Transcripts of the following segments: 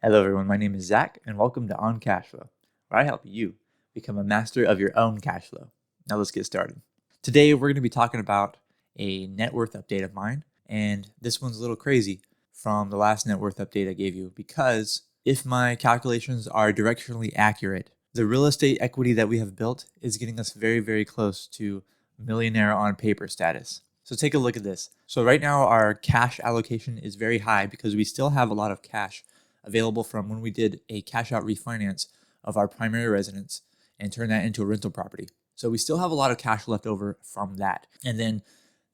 Hello everyone, my name is Zach and welcome to On Cashflow, where I help you become a master of your own cash flow. Now let's get started. Today we're going to be talking about a net worth update of mine, and this one's a little crazy from the last net worth update I gave you because if my calculations are directionally accurate, the real estate equity that we have built is getting us very, very close to millionaire on paper status. So take a look at this. So right now our cash allocation is very high because we still have a lot of cash available from when we did a cash out refinance of our primary residence and turned that into a rental property. So we still have a lot of cash left over from that. And then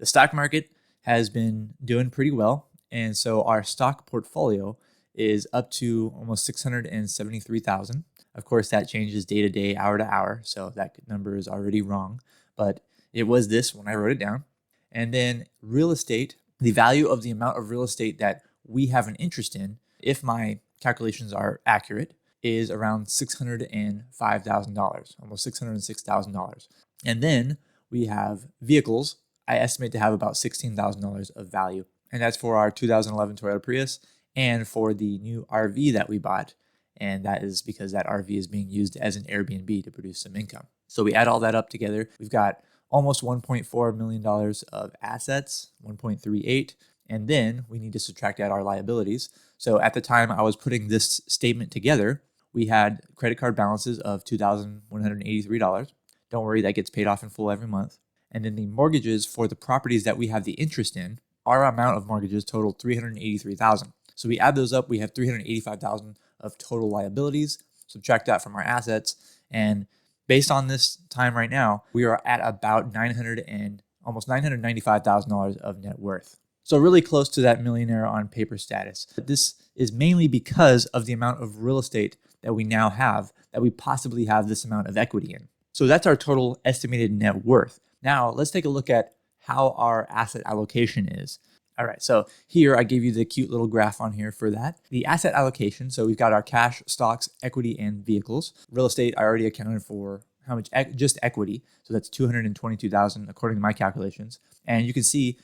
the stock market has been doing pretty well. And so our stock portfolio is up to almost 673,000. Of course, that changes day to day, hour to hour. So that number is already wrong, but it was this when I wrote it down. And then real estate, the value of the amount of real estate that we have an interest in, if my calculations are accurate, is around $605,000, almost $606,000. And then we have vehicles. I estimate to have about $16,000 of value. And that's for our 2011 Toyota Prius and for the new RV that we bought. And that is because that RV is being used as an Airbnb to produce some income. So we add all that up together. We've got almost $1.4 million of assets, 1.38. And then we need to subtract out our liabilities. So at the time I was putting this statement together, we had credit card balances of $2,183. Don't worry, that gets paid off in full every month. And then the mortgages for the properties that we have the interest in, our amount of mortgages totaled $383,000. So we add those up, we have $385,000 of total liabilities, subtract that from our assets, and based on this time right now, we are at about almost $995,000 of net worth. So really close to that millionaire on paper status. This is mainly because of the amount of real estate that we now have, that we possibly have this amount of equity in. So that's our total estimated net worth. Now let's take a look at how our asset allocation is. All right, so here I gave you the cute little graph on here for that. The asset allocation, so we've got our cash, stocks, equity, and vehicles. Real estate, I already accounted for how much, just equity. So that's $222,000 according to my calculations. And you can see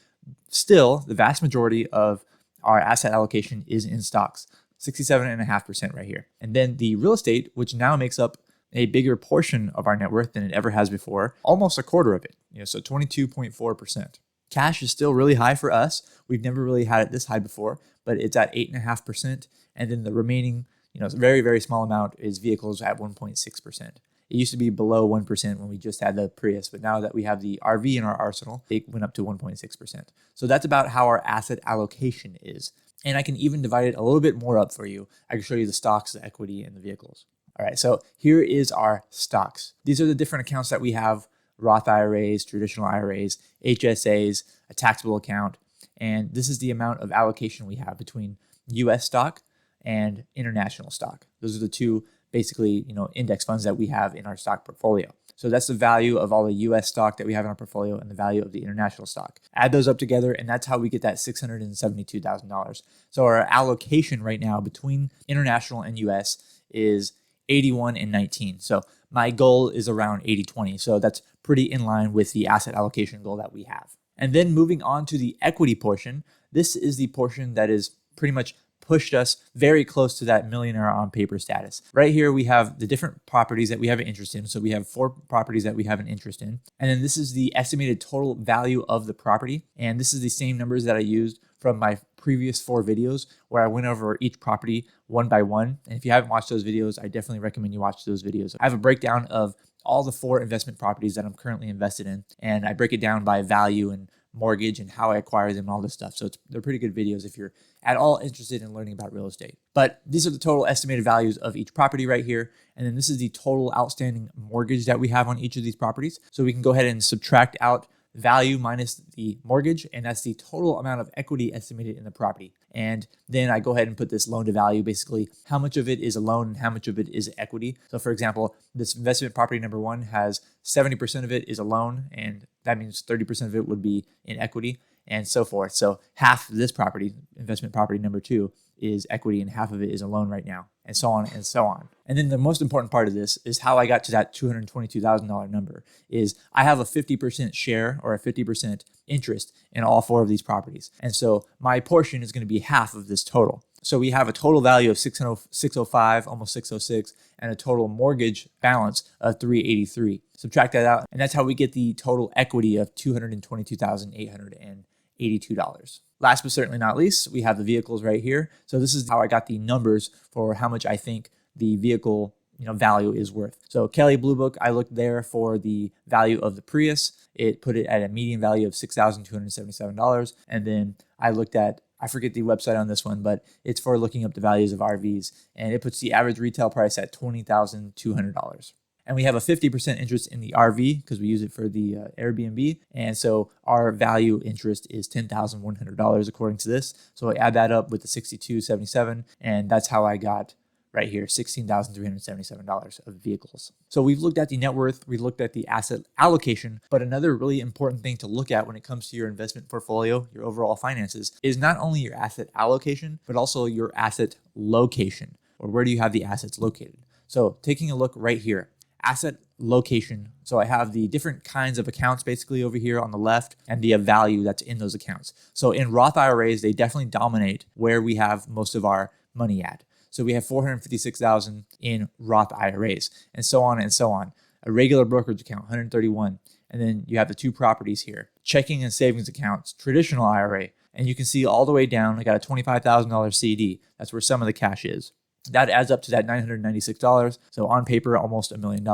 still, the vast majority of our asset allocation is in stocks, 67.5% right here. And then the real estate, which now makes up a bigger portion of our net worth than it ever has before, almost a quarter of it, so 22.4%. Cash is still really high for us. We've never really had it this high before, but it's at 8.5%. And then the remaining, very, very small amount is vehicles at 1.6%. It used to be below 1% when we just had the Prius, but now that we have the RV in our arsenal, it went up to 1.6%. So that's about how our asset allocation is. And I can even divide it a little bit more up for you. I can show you the stocks, the equity, and the vehicles. All right, so here is our stocks. These are the different accounts that we have: Roth IRAs, traditional IRAs, HSAs, a taxable account. And this is the amount of allocation we have between US stock and international stock. Those are the two basically, index funds that we have in our stock portfolio. So that's the value of all the US stock that we have in our portfolio and the value of the international stock. Add those up together, and that's how we get that $672,000. So our allocation right now between international and US is 81 and 19. So my goal is around 80-20. So that's pretty in line with the asset allocation goal that we have. And then moving on to the equity portion, this is the portion that is pretty much pushed us very close to that millionaire on paper status. Right here, we have the different properties that we have an interest in. So we have 4 properties that we have an interest in. And then this is the estimated total value of the property. And this is the same numbers that I used from my previous 4 videos where I went over each property one by one. And if you haven't watched those videos, I definitely recommend you watch those videos. I have a breakdown of all the 4 investment properties that I'm currently invested in. And I break it down by value and mortgage and how I acquire them and all this stuff. So they're pretty good videos if you're at all interested in learning about real estate. But these are the total estimated values of each property right here. And then this is the total outstanding mortgage that we have on each of these properties. So we can go ahead and subtract out value minus the mortgage, and that's the total amount of equity estimated in the property. And then I go ahead and put this loan to value, basically how much of it is a loan and how much of it is equity. So for example, this investment property number 1 has 70% of it is a loan, and that means 30% of it would be in equity, and so forth. So half of this property, investment property number 2, is equity and half of it is a loan right now, and so on and so on. And then the most important part of this is how I got to that $222,000 number is I have a 50% share or a 50% interest in all 4 of these properties. And so my portion is going to be half of this total. So we have a total value of 605, almost 606, and a total mortgage balance of 383. Subtract that out, and that's how we get the total equity of $222,882. Last but certainly not least, we have the vehicles right here. So this is how I got the numbers for how much I think the vehicle value is worth. So Kelley Blue Book, I looked there for the value of the Prius. It put it at a median value of $6,277. And then I looked at, I forget the website on this one, but it's for looking up the values of RVs. And it puts the average retail price at $20,200. And we have a 50% interest in the RV because we use it for the Airbnb. And so our value interest is $10,100 according to this. So I add that up with the $62.77, and that's how I got right here, $16,377 of vehicles. So we've looked at the net worth, we looked at the asset allocation, but another really important thing to look at when it comes to your investment portfolio, your overall finances, is not only your asset allocation, but also your asset location, or where do you have the assets located. So taking a look right here, asset location. So I have the different kinds of accounts basically over here on the left and the value that's in those accounts. So in Roth IRAs, they definitely dominate where we have most of our money at. So we have $456,000 in Roth IRAs and so on and so on. A regular brokerage account, 131. And then you have the two properties here, checking and savings accounts, traditional IRA. And you can see all the way down, I got a $25,000 CD. That's where some of the cash is. That adds up to that $996. So on paper, almost $1 million.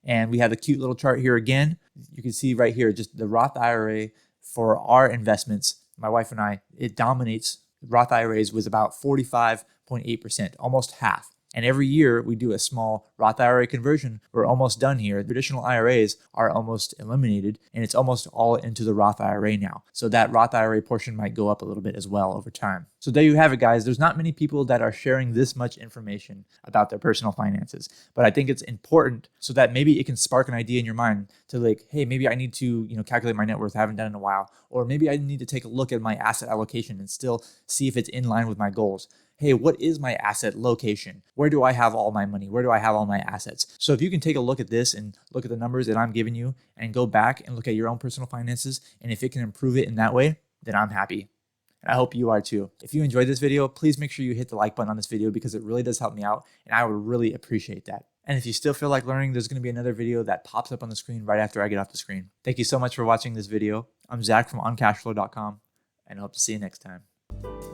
And we have a cute little chart here again. You can see right here, just the Roth IRA for our investments. My wife and I, it dominates. Roth IRAs was about 45.8%, almost half. And every year we do a small Roth IRA conversion. We're almost done here. Traditional IRAs are almost eliminated, and it's almost all into the Roth IRA now. So that Roth IRA portion might go up a little bit as well over time. So there you have it, guys. There's not many people that are sharing this much information about their personal finances, but I think it's important so that maybe it can spark an idea in your mind to like, hey, maybe I need to, calculate my net worth. I haven't done it in a while, or maybe I need to take a look at my asset allocation and still see if it's in line with my goals. Hey, what is my asset location? Where do I have all my money? Where do I have all my assets? So if you can take a look at this and look at the numbers that I'm giving you and go back and look at your own personal finances, and if it can improve it in that way, then I'm happy. And I hope you are too. If you enjoyed this video, please make sure you hit the like button on this video because it really does help me out, and I would really appreciate that. And if you still feel like learning, there's going to be another video that pops up on the screen right after I get off the screen. Thank you so much for watching this video. I'm Zach from OnCashflow.com, and I hope to see you next time.